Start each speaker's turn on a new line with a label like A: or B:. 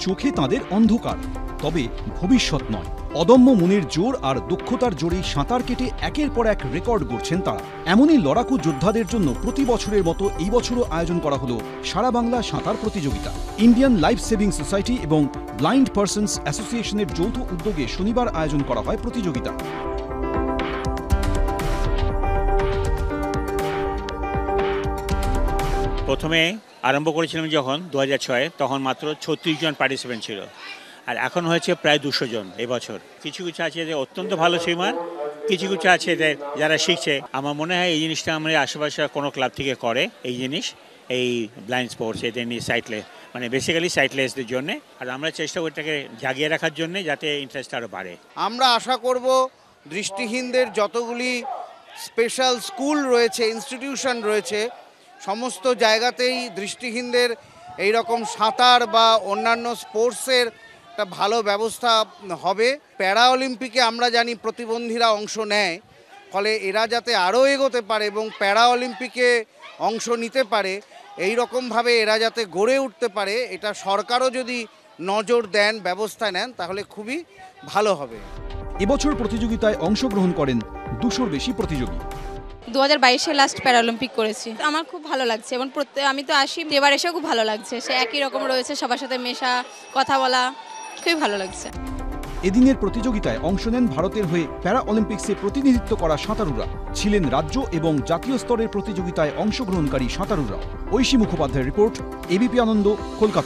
A: চোখে তাদের অন্ধকার, তবে ভবিষ্যৎ নয়। অদম্য মনের জোর আর দক্ষতার জোরেই সাঁতার কেটে একের পর এক রেকর্ড গড়ছেন তারা। এমনই লড়াকু যোদ্ধাদের জন্য প্রতি বছরের মতো এই বছরও আয়োজন করা হলো সারা বাংলা সাঁতার প্রতিযোগিতা। ইন্ডিয়ান লাইফ সেভিং সোসাইটি এবং ব্লাইন্ড পার্সনস অ্যাসোসিয়েশনের যৌথ উদ্যোগে শনিবার আয়োজন করা হয় প্রতিযোগিতা।
B: প্রথমে আরম্ভ করেছিলাম যখন 2006 তখন মাত্র 36 জন পার্টিসিপেন্ট ছিল, আর এখন হয়েছে প্রায় 200 জন এবছর। কিছু কিছু আছে যে অত্যন্ত ভালো সুইমার, কিছু কিছু আছে যে যারা শিখছে। আমার মনে হয় এই জিনিসটা আমরা আশেপাশে কোনো ক্লাব থেকে করে এই জিনিস, এই ব্লাইন্ড স্পোর্টস, এদের নিয়ে সাইটলেস, মানে বেসিক্যালি সাইটলেসদের জন্য। আর আমরা চেষ্টা করি এটাকে জাগিয়ে রাখার জন্য, যাতে ইন্টারেস্ট আরও বাড়ে।
C: আমরা আশা করব দৃষ্টিহীনদের যতগুলি স্পেশাল স্কুল রয়েছে, ইনস্টিটিউশন রয়েছে, সমস্ত জায়গাতেই দৃষ্টিহীনদের এই রকম সাঁতার বা অন্যান্য স্পোর্টসের একটা ভালো ব্যবস্থা হবে। প্যারা অলিম্পিকে আমরা জানি প্রতিবন্ধীরা অংশ নেয়, ফলে এরা যাতে আরও এগোতে পারে এবং প্যারা অলিম্পিকে অংশ নিতে পারে, এই রকমভাবে এরা যাতে গড়ে উঠতে পারে, এটা সরকারও যদি নজর দেন, ব্যবস্থা নেন, তাহলে খুবই ভালো হবে।
A: এবছর প্রতিযোগিতায় অংশগ্রহণ করেন 200-র বেশি প্রতিযোগী।
D: 2022-এ লাস্ট প্যারালিম্পিক করেছি, আমার খুব ভালো লাগছে এবং আমি তো আসি, এবার এসেও খুব ভালো লাগছে। সে একই রকম রয়েছে, সবার সাথে মেশা, কথা বলা, খুবই ভালো লাগছে।
A: এদিনের প্রতিযোগিতায় অংশ নেন ভারতের হয়ে প্যারা অলিম্পিক্সে প্রতিনিধিত্ব করা সাঁতারুরা, ছিলেন রাজ্য এবং জাতীয় স্তরের প্রতিযোগিতায় অংশগ্রহণকারী সাঁতারুরাও। ঐশী মুখোপাধ্যায়ের রিপোর্ট, এবিপি আনন্দ, কলকাতা।